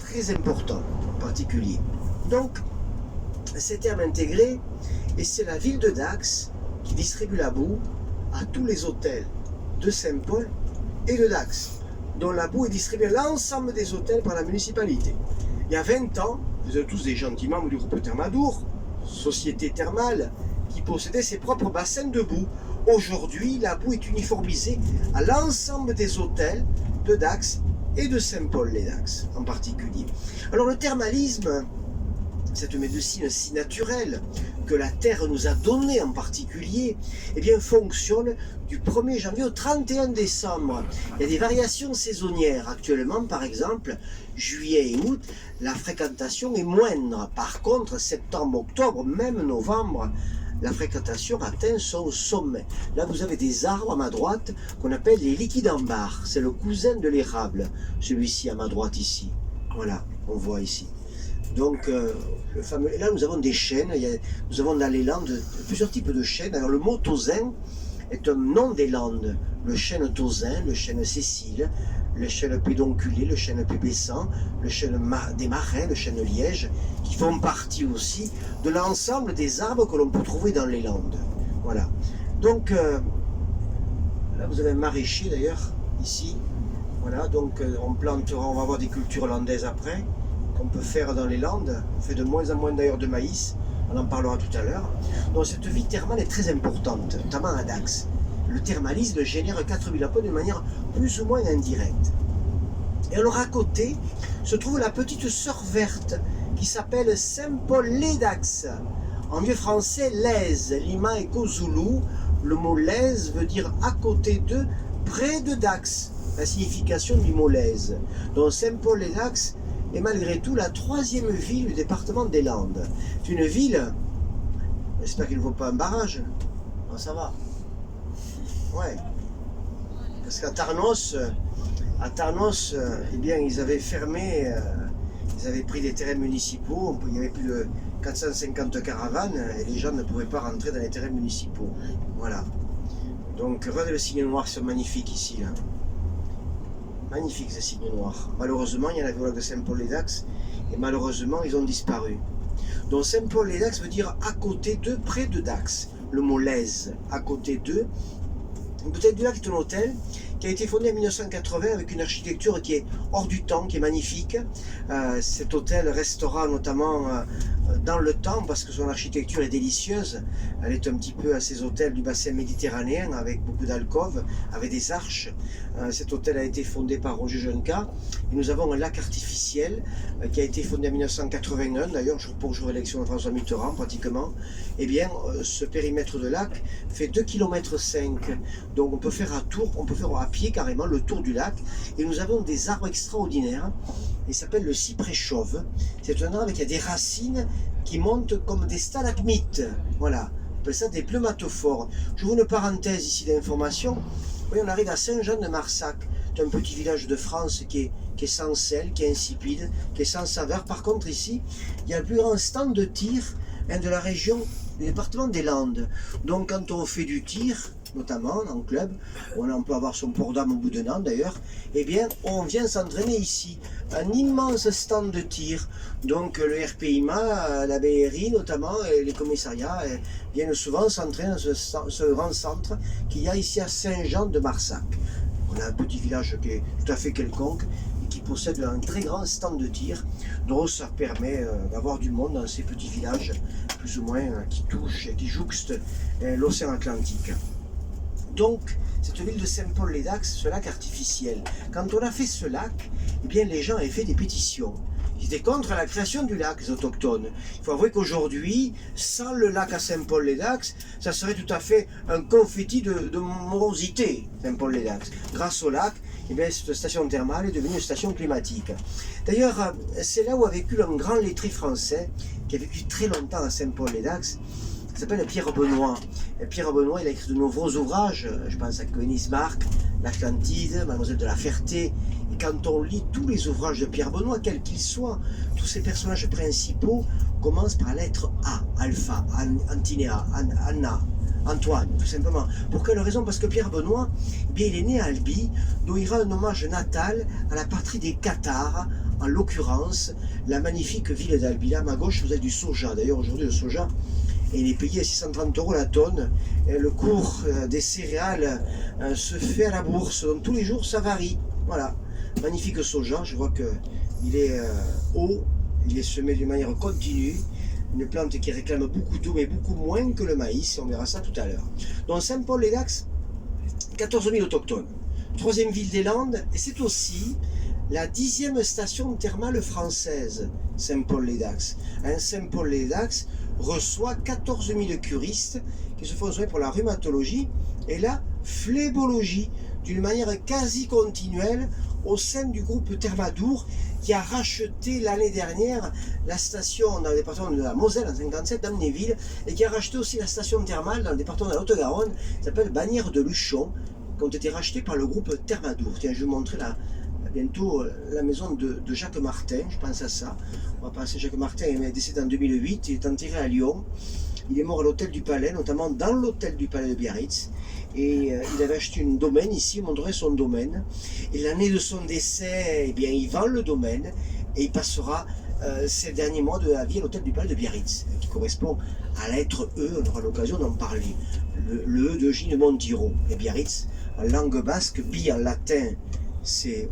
très important en particulier. Donc, ces termes intégrés, et c'est la ville de Dax qui distribue la boue à tous les hôtels de Saint-Paul et de Dax, dont la boue est distribuée à l'ensemble des hôtels par la municipalité. Il y a 20 ans, vous êtes tous des gentils membres du groupe Thermadour, société thermale qui possédait ses propres bassins de boue. Aujourd'hui, la boue est uniformisée à l'ensemble des hôtels de Dax et de Saint-Paul-les-Dax en particulier. Alors le thermalisme, cette médecine si naturelle que la Terre nous a donnée en particulier, eh bien, fonctionne du 1er janvier au 31 décembre. Il y a des variations saisonnières. Actuellement, par exemple, juillet et août, la fréquentation est moindre. Par contre, septembre, octobre, même novembre, la fréquentation atteint son sommet. Là, vous avez des arbres à ma droite qu'on appelle les liquidambares. C'est le cousin de l'érable, celui-ci à ma droite ici. Voilà, on voit ici. Donc, le fameux, là, nous avons des chênes. Nous avons dans les Landes plusieurs types de chênes. Alors, le mot tausin est un nom des Landes. Le chêne tausin, le chêne Cécile, le chêne pédonculé, le chêne pubescent, le chêne des marais, le chêne liège, qui font partie aussi de l'ensemble des arbres que l'on peut trouver dans les Landes. Voilà. Donc, là, vous avez un maraîcher d'ailleurs, ici. Voilà, donc on plantera, on va avoir des cultures landaises après, qu'on peut faire dans les Landes. On fait de moins en moins d'ailleurs de maïs, on en parlera tout à l'heure. Donc cette vie thermale est très importante, notamment à Dax. Le thermalisme génère 4000 emplois de manière plus ou moins indirecte. Et alors à côté se trouve la petite sœur verte qui s'appelle Saint-Paul-les-Dax. En vieux français, Lèze, Lima et Kozulu. Le mot Lèze veut dire à côté de, près de Dax. La signification du mot Lèze. Donc Saint-Paul-les-Dax est malgré tout la 3e ville du département des Landes. C'est une ville, j'espère qu'il ne faut pas un barrage, non, ça va. Ouais, parce qu'à Tarnos, eh bien, ils avaient fermé, ils avaient pris des terrains municipaux, il y avait plus de 450 caravanes et les gens ne pouvaient pas rentrer dans les terrains municipaux. Voilà. Donc, regardez le signe noir, c'est magnifique ici, là. Magnifique ce signe noir. Malheureusement, il y en avait au lac de Saint-Paul-les-Dax et malheureusement, ils ont disparu. Donc Saint-Paul-les-Dax veut dire à côté de, près de Dax. Le mot Lèze, à côté de. Peut-être du lac est un hôtel qui a été fondé en 1980 avec une architecture qui est hors du temps, qui est magnifique. Cet hôtel restera notamment dans le temps parce que son architecture est délicieuse. Elle est un petit peu à ces hôtels du bassin méditerranéen avec beaucoup d'alcôves, avec des arches. Cet hôtel a été fondé par Roger Jonca et nous avons un lac artificiel qui a été fondé en 1981, d'ailleurs pour jour élection de François Mitterrand pratiquement. Eh bien, ce périmètre de lac fait 2,5 km. Donc on peut faire à pied carrément le tour du lac. Et nous avons des arbres extraordinaires. Il s'appelle le cyprès chauve. C'est un arbre qui a des racines qui montent comme des stalagmites. Voilà, on appelle ça des pneumatophores. J'ouvre une parenthèse ici d'information. Oui, on arrive à Saint-Jean-de-Marsac. C'est un petit village de France qui est sans sel, qui est insipide, qui est sans saveur. Par contre ici, il y a le plus grand stand de tir de la région du département des Landes. Donc quand on fait du tir, notamment en club, on peut avoir son port d'armes au bout d'un an d'ailleurs, eh bien on vient s'entraîner ici. Un immense stand de tir. Donc le RPIMA, la BRI notamment, et les commissariats viennent souvent s'entraîner dans ce grand centre qu'il y a ici à Saint-Jean-de-Marsac. On a un petit village qui est tout à fait quelconque et qui possède un très grand stand de tir. Donc ça permet d'avoir du monde dans ces petits villages, plus ou moins, qui touchent et qui jouxtent l'océan Atlantique. Donc, cette ville de Saint-Paul-les-Dax, ce lac artificiel, quand on a fait ce lac, eh bien les gens avaient fait des pétitions. Ils étaient contre la création du lac, les autochtones. Il faut avouer qu'aujourd'hui, sans le lac à Saint-Paul-les-Dax, ça serait tout à fait un confetti de morosité, Saint-Paul-les-Dax. Grâce au lac, eh bien, cette station thermale est devenue une station climatique. D'ailleurs, c'est là où a vécu un grand lettré français, qui a vécu très longtemps à Saint-Paul-les-Dax. Il s'appelle Pierre Benoît. Et Pierre Benoît, il a écrit de nombreux ouvrages, je pense à Königsmarck, l'Atlantide, Mademoiselle de la Ferté. Et quand on lit tous les ouvrages de Pierre Benoît, quels qu'ils soient, tous ces personnages principaux commencent par la lettre A, Alpha, Antinéa, Anna, Antoine, tout simplement. Pour quelle raison? Parce que Pierre Benoît, eh bien, il est né à Albi, dont il rend un hommage natal à la patrie des Cathares, en l'occurrence la magnifique ville d'Albi. Là, à ma gauche, vous avez du soja. D'ailleurs, aujourd'hui, le soja, il est payé à 630 € la tonne. Et le cours des céréales se fait à la bourse. Donc, tous les jours, ça varie. Voilà. Magnifique soja. Je vois qu'il est haut. Il est semé de manière continue. Une plante qui réclame beaucoup d'eau, mais beaucoup moins que le maïs. On verra ça tout à l'heure. Donc, Saint-Paul-les-Dax, 14 000 autochtones. Troisième ville des Landes. Et c'est aussi la 10e station thermale française, Saint-Paul-les-Dax. Saint-Paul-les-Dax reçoit 14 000 curistes qui se font soigner pour la rhumatologie et la phlébologie d'une manière quasi continuelle au sein du groupe Thermadour qui a racheté l'année dernière la station dans le département de la Moselle en 57 d'Amnéville et qui a racheté aussi la station thermale dans le département de la Haute-Garonne qui s'appelle Bagnères de Luchon qui ont été rachetés par le groupe Thermadour. Tiens, je vais vous montrer bientôt la maison de Jacques Martin, je pense à ça. On va passer. Jacques Martin est décédé en 2008, il est enterré à Lyon. Il est mort à l'hôtel du Palais, notamment dans l'hôtel du Palais de Biarritz. Et il avait acheté une domaine ici, il montrerait son domaine. Et l'année de son décès, eh bien, il vend le domaine et il passera ces derniers mois de la vie à l'hôtel du Palais de Biarritz, qui correspond à la lettre E, on aura l'occasion d'en parler. Le E de Gilles Montiro. Et Biarritz, en langue basque, bi en latin, c'est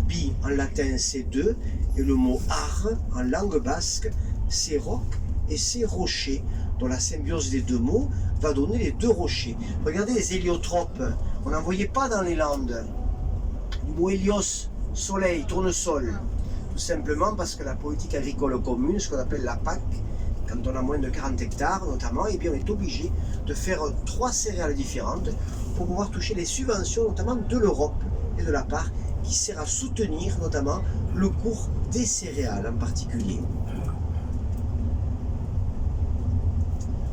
bi en latin c'est deux, et le mot ar en langue basque c'est roc et c'est rocher, dont la symbiose des deux mots va donner les deux rochers. Regardez les héliotropes, on n'en voyait pas dans les Landes. Du mot hélios, soleil, tournesol, tout simplement parce que la politique agricole commune, ce qu'on appelle la PAC, quand on a moins de 40 hectares notamment, eh bien on est obligé de faire 3 céréales différentes pour pouvoir toucher les subventions notamment de l'Europe et de la PAC qui sert à soutenir notamment le cours des céréales en particulier.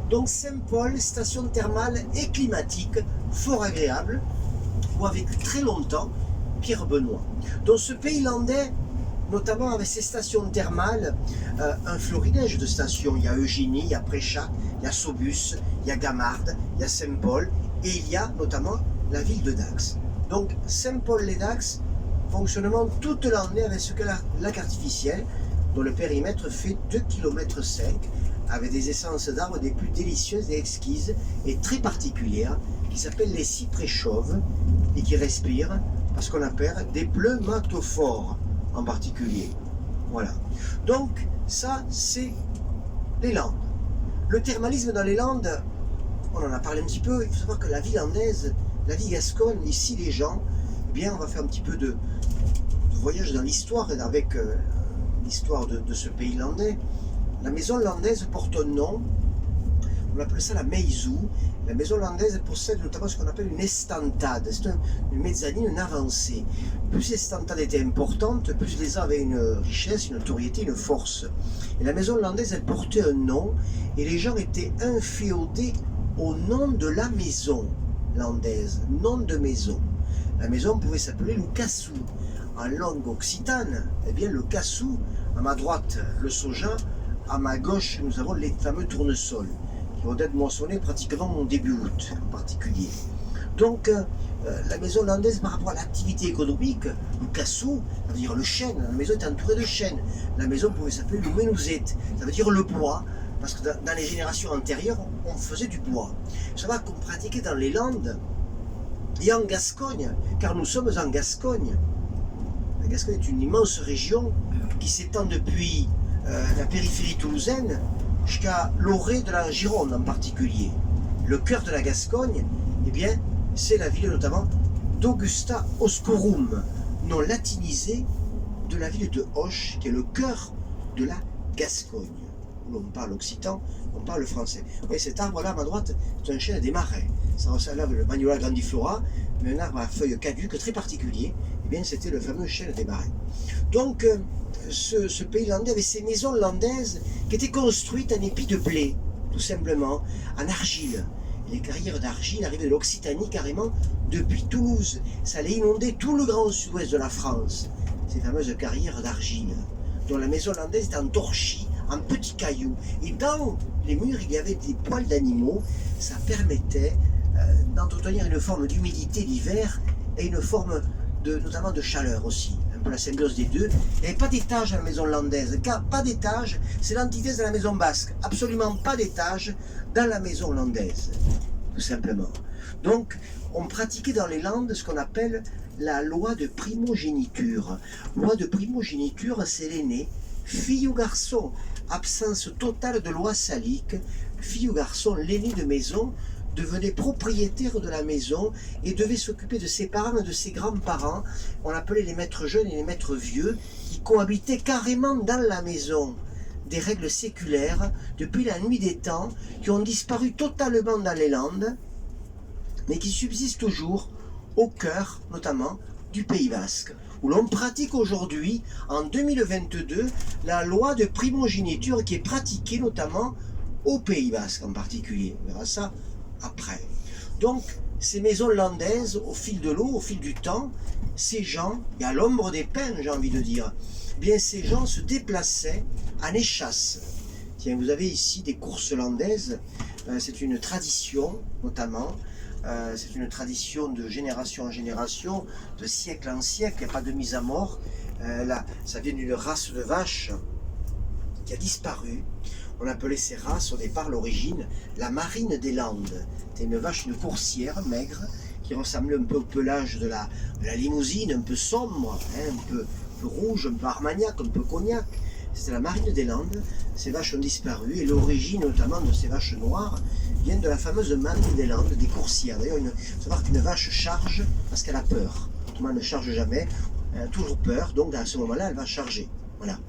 Donc Saint-Paul, station thermale et climatique, fort agréable, où a vécu très longtemps Pierre Benoît. Donc ce pays landais, notamment avec ses stations thermales, un florilège de stations. Il y a Eugénie, il y a Préchat, il y a Saubus, il y a Gamarde, il y a Saint-Paul, et il y a notamment la ville de Dax. Donc Saint-Paul-les-Dax, fonctionnement toute l'année avec ce que lac artificiel, dont le périmètre fait 2,5 km, avec des essences d'arbres des plus délicieuses et exquises et très particulières, qui s'appellent les cyprès chauves, et qui respirent parce qu'on appelle des pneumatophores en particulier. Voilà. Donc, ça, c'est les Landes. Le thermalisme dans les Landes, on en a parlé un petit peu, il faut savoir que la vie landaise, la vie gasconne, ici les gens, eh bien, on va faire un petit peu de voyage dans l'histoire, avec l'histoire de ce pays landais. La maison landaise porte un nom, on appelle ça la meizou. La maison landaise possède notamment ce qu'on appelle une estantade, c'est une mezzanine, une avancée. Plus l'estantade était importante, plus les uns avaient une richesse, une notoriété, une force. Et la maison landaise, elle portait un nom, et les gens étaient inféodés au nom de la maison landaise, nom de maison. La maison pouvait s'appeler le cassou. En langue occitane, eh bien le cassou, à ma droite le soja, à ma gauche nous avons les fameux tournesols, qui vont être moissonnés pratiquement au début août en particulier. Donc la maison landaise par rapport à l'activité économique, le cassou, ça veut dire le chêne, la maison est entourée de chênes. La maison pouvait s'appeler le menuset, ça veut dire le bois, parce que dans les générations antérieures, on faisait du bois. Il faut savoir qu'on pratiquait dans les Landes et en Gascogne, car nous sommes en Gascogne. La Gascogne est une immense région qui s'étend depuis la périphérie toulousaine jusqu'à l'orée de la Gironde en particulier. Le cœur de la Gascogne, eh bien, c'est la ville notamment d'Augusta Oscorum, nom latinisé de la ville de Auch, qui est le cœur de la Gascogne. Où l'on parle occitan, on parle français. Vous voyez, cet arbre-là, à ma droite, c'est un chêne des marais. Ça ressemble le Magnolia grandiflora, mais un arbre à feuilles caduques très particulier. Eh bien, c'était le fameux chêne des marais. Donc, ce pays landais avait ses maisons landaises qui étaient construites en épis de blé, tout simplement, en argile. Et les carrières d'argile arrivaient de l'Occitanie carrément depuis Toulouse. Ça allait inonder tout le grand sud-ouest de la France, ces fameuses carrières d'argile, dont la maison landaise était en torchis, en petits cailloux. Et dans les murs, il y avait des poils d'animaux. Ça permettait d'entretenir une forme d'humidité l'hiver et une forme notamment de chaleur aussi, en peu la symbiose des deux. Il n'y avait pas d'étage à la maison landaise. Pas d'étage, c'est l'antithèse de la maison basque. Absolument pas d'étage dans la maison landaise, tout simplement. Donc, on pratiquait dans les Landes ce qu'on appelle la loi de primogéniture. Loi de primogéniture, c'est l'aîné, fille ou garçon. Absence totale de loi salique. Fille ou garçon, l'aîné de maison, devenait propriétaire de la maison et devait s'occuper de ses parents et de ses grands-parents. On appelait les maîtres jeunes et les maîtres vieux, qui cohabitaient carrément dans la maison. Des règles séculaires, depuis la nuit des temps, qui ont disparu totalement dans les Landes, mais qui subsistent toujours au cœur, notamment, du Pays Basque, où l'on pratique aujourd'hui, en 2022, la loi de primogéniture qui est pratiquée notamment au Pays Basque en particulier. On verra ça après. Donc, ces maisons landaises, au fil de l'eau, au fil du temps, ces gens, et à l'ombre des pins, j'ai envie de dire, eh bien ces gens se déplaçaient en échasse. Tiens, vous avez ici des courses landaises, c'est une tradition, notamment, c'est une tradition de génération en génération, de siècle en siècle, il n'y a pas de mise à mort. Là, ça vient d'une race de vaches qui a disparu. On appelait ces races au départ, l'origine, la marine des Landes. C'était une vache, une coursière maigre, qui ressemblait un peu au pelage de la limousine, un peu sombre, hein, un peu rouge, un peu armagnac, un peu cognac. C'était la marine des Landes. Ces vaches ont disparu et l'origine notamment de ces vaches noires vient de la fameuse marine des Landes, des coursières. D'ailleurs, il faut savoir qu'une vache charge parce qu'elle a peur. Autrement, elle ne charge jamais, elle a toujours peur, donc à ce moment-là, elle va charger. Voilà.